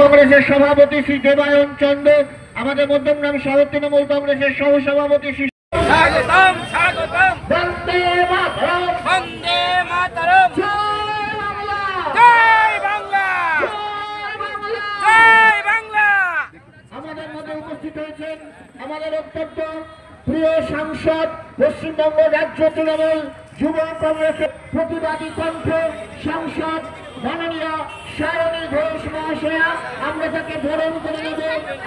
কংগ্রেসের সভাপতি শ্রী দেবায়ন চন্দ্র, আমাদের মধ্যমগ্রাম শহর তৃণমূল কংগ্রেসের সহ সভাপতি শ্রী স্বাগতম স্বাগতম বন্দে মাতরম বন্দে মাতরম জয় বাংলা জয় বাংলা। আমাদের মধ্যে উপস্থিত হয়েছেন আমাদের অত্যন্ত প্রিয় সাংসদ, পশ্চিমবঙ্গ রাজ্য তৃণমূল যুব কংগ্রেসের প্রতিবাদী কণ্ঠ সাংসদ মাননীয় সায়নী ঘোষ মহাশয়া। আমরা তাকে বরণ করে নেব।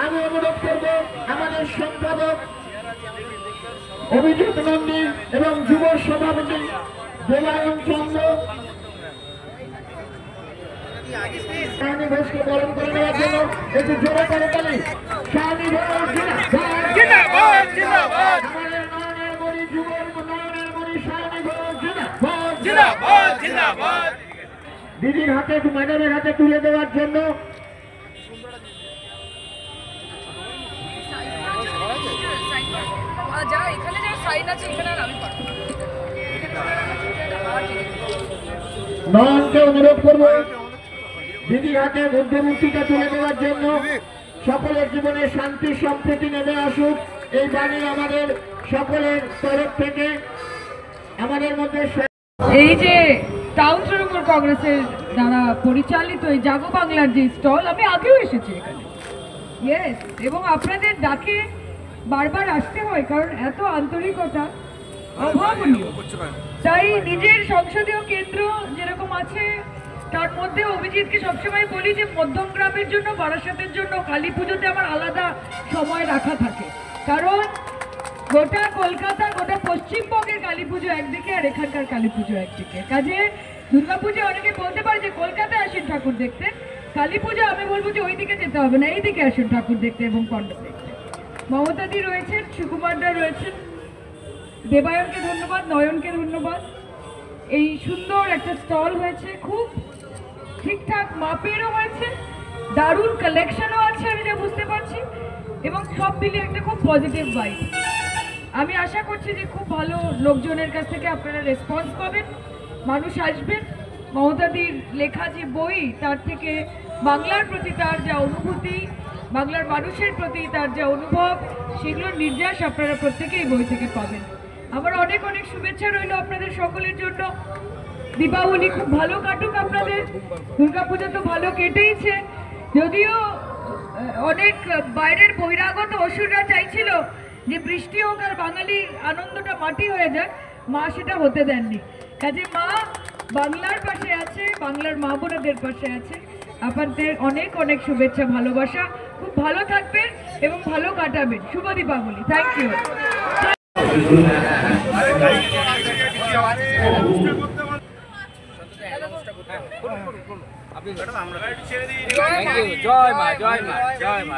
আমি অনুরোধ করব আমাদের সম্পাদক অভিজিৎ নন্দী এবং যুব সভাপতি দেবায়ন চন্দ্র সায়নী ঘোষকে বরণ করে নেওয়ার জন্য একটু জোরে করে তালি। সায়নী ঘোষ জিন্দাবাদ জিন্দাবাদ আমাদের নয়নের মণি যুবর নয়নের মণি সায়নী ঘোষ জিন্দাবাদ জিন্দাবাদ জিন্দাবাদ। দিদির হাতে ম্যাডামের হাতে তুলে দেওয়ার জন্য নয়নকে অনুরোধ করবো দিদির হাতে বুদ্ধমূর্তিটা তুলে দেওয়ার জন্য। সকলের জীবনে শান্তি সম্প্রীতি নেমে আসুক এই বাণী আমাদের সকলের তরফ থেকে। আমাদের মধ্যে এই যে টাউন তৃণমূল কংগ্রেসের দ্বারা পরিচালিত এই জাগো বাংলার যে স্টল, আমি আগেও এসেছি এখানে, ইয়েস, এবং আপনাদের ডাকে বারবার আসতে হয় কারণ এত আন্তরিকতা অভাবনীয়। তাই নিজের সংসদীয় কেন্দ্র যেরকম আছে তার মধ্যে অভিজিৎকে সবসময় বলি যে মধ্যমগ্রামের জন্য, বারাসাতের জন্য কালী পুজোতে আমার আলাদা সময় রাখা থাকে, কারণ গোটা কলকাতা গোটা পশ্চিমবঙ্গের কালী পুজো একদিকে আর এখানকার কালী পুজো একদিকে। কাজে দুর্গাপুজো অনেকে বলতে পারে যে কলকাতায় আসেন ঠাকুর দেখতে, কালী পুজো আমি বলবো যে ওই দিকে যেতে হবে না, এইদিকে আসেন ঠাকুর দেখতে এবং মণ্ডপ দেখতে। মমতাদি রয়েছেন, সুকুমারদা রয়েছেন, দেবায়নকে ধন্যবাদ, নয়নকে ধন্যবাদ। এই সুন্দর একটা স্টল হয়েছে, খুব ঠিকঠাক মাপেরও হয়েছে, দারুণ কালেকশনও আছে আমি যা বুঝতে পারছি, এবং সব মিলিয়ে একটা খুব পজিটিভ ভাইব। আমি আশা করছি যে খুব ভালো লোকজনের কাছ থেকে আপনারা রেসপন্স পাবেন, মানুষ আসবেন। মমতাদির লেখা যে বই, তার থেকে বাংলার প্রতি তার যা অনুভূতি, বাংলার মানুষের প্রতি তার যা অনুভব, সেগুলোর নির্যাস আপনারা প্রত্যেকেই বই থেকে পাবেন। আমার অনেক অনেক শুভেচ্ছা রইল আপনাদের সকলের জন্য। দীপাবলি খুব ভালো কাটুক আপনাদের, দুর্গাপূজা তো ভালো কেটেইছে, যদিও অনেক বাইরের বহিরাগত অসুররা চাইছিল যে বৃষ্টি হোক আর বাঙালির আনন্দটা মাটি হয়ে যাক, মা সেটা হতে দেননি। কাজে মা বাংলার পাশে আছে, বাংলার মা বোনেদের পাশে আছে। আপনাদের অনেক অনেক শুভেচ্ছা, ভালোবাসা, খুব ভালো থাকবেন এবং ভালো কাটাবেন। শুভ দীপাবলি, থ্যাংক ইউ। জয় মা জয় মা জয় মা।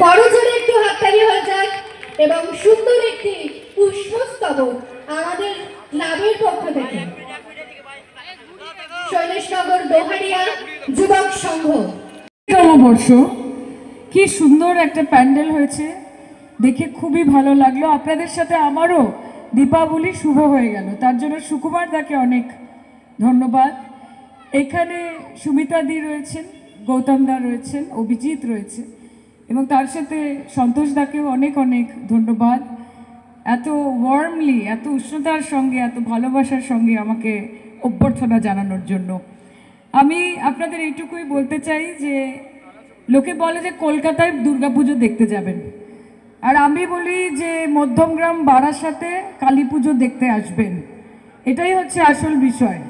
করজোরে একটু হাততালি হয়ে যাক এবং সুন্দর একটি পুষ্প পাবো আমাদের ক্লাবের পক্ষ থেকে শৈলেশনগর দোহারিয়া যুবক সংঘ। নববর্ষ কি সুন্দর একটা প্যান্ডেল হয়েছে, দেখে খুবই ভালো লাগলো। আপনাদের সাথে আমারও দীপাবলি শুভ হয়ে গেল, তার জন্য সুকুমার দাকে অনেক ধন্যবাদ। এখানে সুমিতা দি রয়েছেন, গৌতম দা রয়েছেন, অভিজিৎ রয়েছে এবং তার সাথে সন্তোষ দাকেও অনেক অনেক ধন্যবাদ। এত ওয়ার্মলি, এত উষ্ণতার সঙ্গে, এত ভালোবাসার সঙ্গে আমাকে অভ্যর্থনা জানানোর জন্য। আমি আপনাদের এইটুকুই বলতে চাই যে লোকে বলে যে কলকাতায় দুর্গাপুজো দেখতে যাবেন, আর আমি বলি যে মধ্যমগ্রাম বারাসাতে কালী পুজো দেখতে আসবেন। এটাই হচ্ছে আসল বিষয়।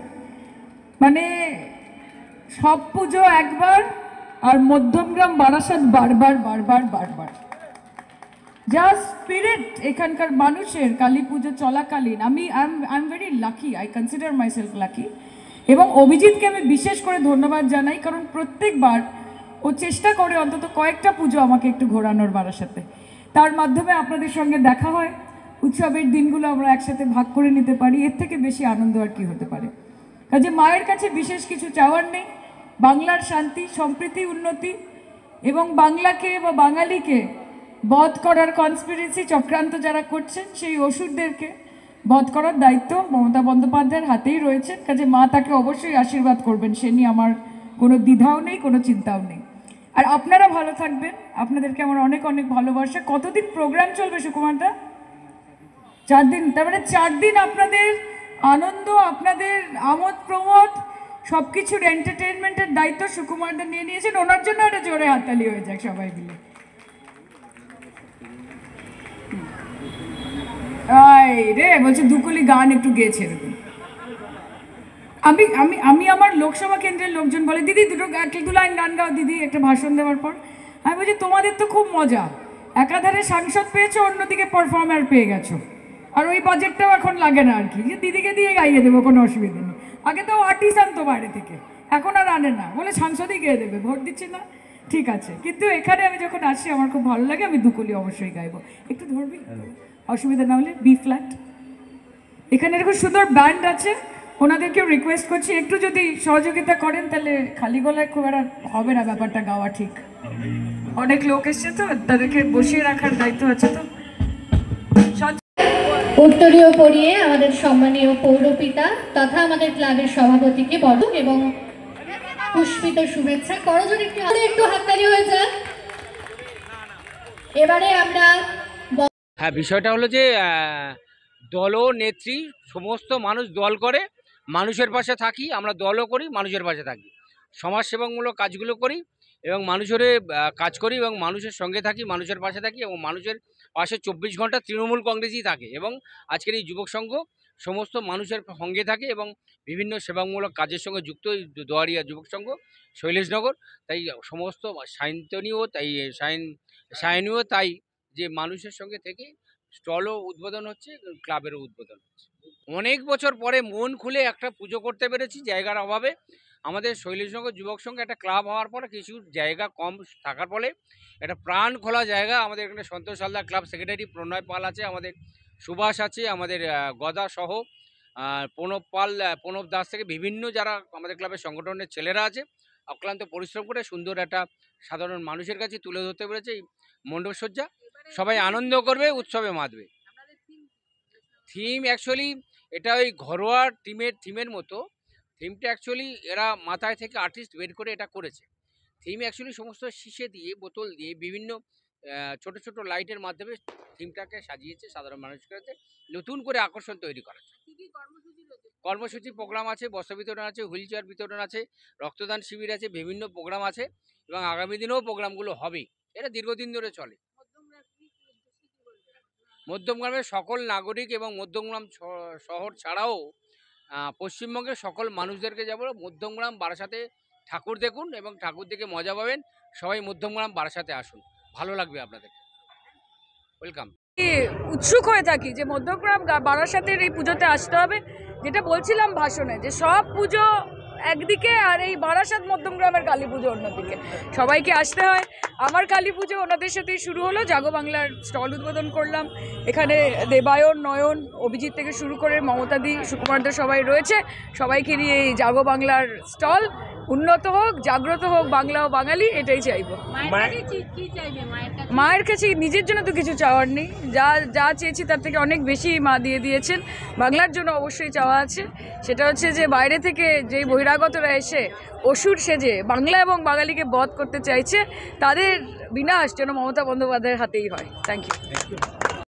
মানে সব পুজো একবার, আর মধ্যমগ্রাম বারাসাত বারবার বারবার বারবার। যা স্পিরিট এখানকার মানুষের কালী পুজো চলাকালীন, I am very lucky, I consider myself lucky. এবং অভিজিৎকে আমি বিশেষ করে ধন্যবাদ জানাই, কারণ প্রত্যেকবার ও চেষ্টা করে অন্তত কয়েকটা পুজো আমাকে একটু ঘোরানোর বারাসাতে। তার মাধ্যমে আপনাদের সঙ্গে দেখা হয়, উৎসবের দিনগুলো আমরা একসাথে ভাগ করে নিতে পারি। এর থেকে বেশি আনন্দ আর কি হতে পারে? কাজে মায়ের কাছে বিশেষ কিছু চাওয়ার নেই। বাংলার শান্তি, সম্প্রীতি, উন্নতি এবং বাংলাকে বা বাঙালিকে বধ করার কনস্পিরেসি চক্রান্ত যারা করছেন, সেই অসুরদেরকে বধ করার দায়িত্ব মমতা বন্দ্যোপাধ্যায়ের হাতেই রয়েছে। কাজে মা তাকে অবশ্যই আশীর্বাদ করবেন, সে নিয়ে আমার কোনো দ্বিধাও নেই, কোনো চিন্তাও নেই। আর আপনারা ভালো থাকবেন, আপনাদেরকে আমার অনেক অনেক ভালোবাসা। কতদিন প্রোগ্রাম চলবে সুকুমারদা? 4 দিন। তার মানে 4 দিন আপনাদের আনন্দ, আপনাদের আমোদ প্রমোদ, সব কিছুর এন্টারটেনমেন্টের দায়িত্ব সুকুমারদা নিয়ে নিয়েছেন। ওনার জন্য একটা জোরে হাততালি হয়ে যাক সবাই মিলে। রে বলছে দুকুলি গান একটু গেয়েছে এরকম। আমি আমি আমি আমার লোকসভা কেন্দ্রের লোকজন বলে, দিদি দু লাইন গান গাও দিদি, একটা ভাষণ দেওয়ার পর। আমি বলছি তোমাদের তো খুব মজা, একাধারে সাংসদ পেয়েছো, অন্যদিকে পারফর্মার পেয়ে গেছো, আর ওই বাজেটটাও এখন লাগে না আর কি, যে দিদিকে দিয়ে গাইয়ে দেবো, কোনো অসুবিধা নেই। আগে তো আর্টিস্ট আনতো বাইরে থেকে, এখন আর আনে না, বলে সাংসদই গেয়ে দেবে, ভোট দিচ্ছে না। ঠিক আছে, কিন্তু এখানে আমি যখন আসি আমার খুব ভালো লাগে, আমি দুকুলি অবশ্যই গাইবো। একটু ধরবি, অসুবিধা না হলে। B flat. এখানে এরকম সুন্দর ব্যান্ড আছে, ওনাদেরকেও রিকোয়েস্ট করছি একটু যদি সহযোগিতা করেন, তাহলে খালি গলায় খুব একটা হবে না ব্যাপারটা গাওয়া। ঠিক, অনেক লোক এসছে তো, তাদেরকে বসিয়ে রাখার দায়িত্ব আছে। তো উত্তরীয় পরিয়ে আমাদের সম্মানীয় পৌরপিতা তথা আমাদের ক্লাবের সভাপতিকে বরণ এবং পুষ্পিত শুভেচ্ছা। করজোড়ে একটু হাততালি হয়ে যাক। এবারে আমরা হ্যাঁ, বিষয়টা হলো যে দল ও নেত্রী সমস্ত মানুষ দল করে, মানুষের পাশে থাকি, আমরা দলও করি, মানুষের পাশে থাকি, সমাজসেবামূলক কাজগুলো করি এবং মানুষের কাজ করি এবং মানুষের সঙ্গে থাকি, মানুষের পাশে থাকি এবং মানুষের পাশে 24 ঘন্টা তৃণমূল কংগ্রেসই থাকে। এবং আজকের এই যুবক সংঘ সমস্ত মানুষের সঙ্গে থাকে এবং বিভিন্ন সেবামূলক কাজের সঙ্গে যুক্ত। এই দোয়ারিয়া যুবক সংঘ, শৈলেশনগর, তাই সমস্ত সায়ন্তনীয়, তাই সায়নীয়, তাই যে মানুষের সঙ্গে থেকে স্টলও উদ্বোধন হচ্ছে, ক্লাবেরও উদ্বোধন হচ্ছে। অনেক বছর পরে মন খুলে একটা পুজো করতে পেরেছি জায়গার অভাবে। আমাদের শৈলেশনগর যুবক সংঘ একটা ক্লাব হওয়ার পরে কিছু জায়গা কম থাকার ফলে একটা প্রাণ খোলা জায়গা। আমাদের এখানে সন্তোষ হালদার ক্লাব সেক্রেটারি, প্রণয় পাল আছে, আমাদের সুভাষ আছে, আমাদের গদা সহ প্রণব দাস থেকে বিভিন্ন যারা আমাদের ক্লাবের সংগঠনের ছেলেরা আছে, অক্লান্ত পরিশ্রম করে সুন্দর একটা সাধারণ মানুষের কাছে তুলে ধরতে পেরেছে এই মণ্ডপসজ্জা। সবাই আনন্দ করবে, উৎসবে মাতবে। থিম অ্যাকচুয়ালি এটা ওই ঘরোয়া থিমের মতো। থিমটা অ্যাকচুয়ালি এরা মাথায় থেকে আর্টিস্ট বের করে এটা করেছে। থিম অ্যাকচুয়ালি সমস্ত শিশে দিয়ে, বোতল দিয়ে, বিভিন্ন ছোট ছোট লাইটের মাধ্যমে থিমটাকে সাজিয়েছে সাধারণ মানুষের কাছে, নতুন করে আকর্ষণ তৈরি করা। কর্মসূচি প্রোগ্রাম আছে, বস্ত্র বিতরণ আছে, হুইল চেয়ার বিতরণ আছে, রক্তদান শিবির আছে, বিভিন্ন প্রোগ্রাম আছে এবং আগামী দিনেও প্রোগ্রামগুলো হবে। এটা দীর্ঘদিন ধরে চলে। মধ্যমগ্রামের সকল নাগরিক এবং মধ্যমগ্রাম শহর ছাড়াও পশ্চিমবঙ্গের সকল মানুষদেরকে যাব, মধ্যমগ্রাম বারাসাতে ঠাকুর দেখুন এবং ঠাকুর দেখে মজা পাবেন। সবাই মধ্যমগ্রাম বারাসাতে আসুন, ভালো লাগবে আপনাদের। ওয়েলকাম। উৎসুক হয়ে থাকি যে মধ্যমগ্রাম বারাসাতের এই পুজোতে আসতে হবে। যেটা বলছিলাম ভাষণে, যে সব পুজো একদিকে আর এই বারাসাত মধ্যমগ্রামের কালী পুজো অন্যদিকে। সবাইকে আসতে হয়। আমার কালী পুজো ওনাদের সাথেই শুরু হলো, জাগো বাংলার স্টল উদ্বোধন করলাম। এখানে দেবায়ন, নয়ন, অভিজিৎ থেকে শুরু করে মমতাদি, সুকুমারদা সবাই রয়েছে। সবাইকে নিয়ে এই জাগো বাংলার স্টল উন্নত হোক, জাগ্রত হোক বাংলা ও বাঙালি, এটাই চাইবো। মায়ের কাছে নিজের জন্য তো কিছু চাওয়ার নেই, যা চেয়েছি তার থেকে অনেক বেশি মা দিয়ে দিয়েছেন। বাংলার জন্য অবশ্যই চাওয়া আছে, সেটা হচ্ছে যে বাইরে থেকে যেই বহিরাগতরা এসে অসুর সেজে বাংলা এবং বাঙালিকে বধ করতে চাইছে, তাদের বিনাশ যেন মমতা বন্দ্যোপাধ্যায়ের হাতেই হয়। Thank you.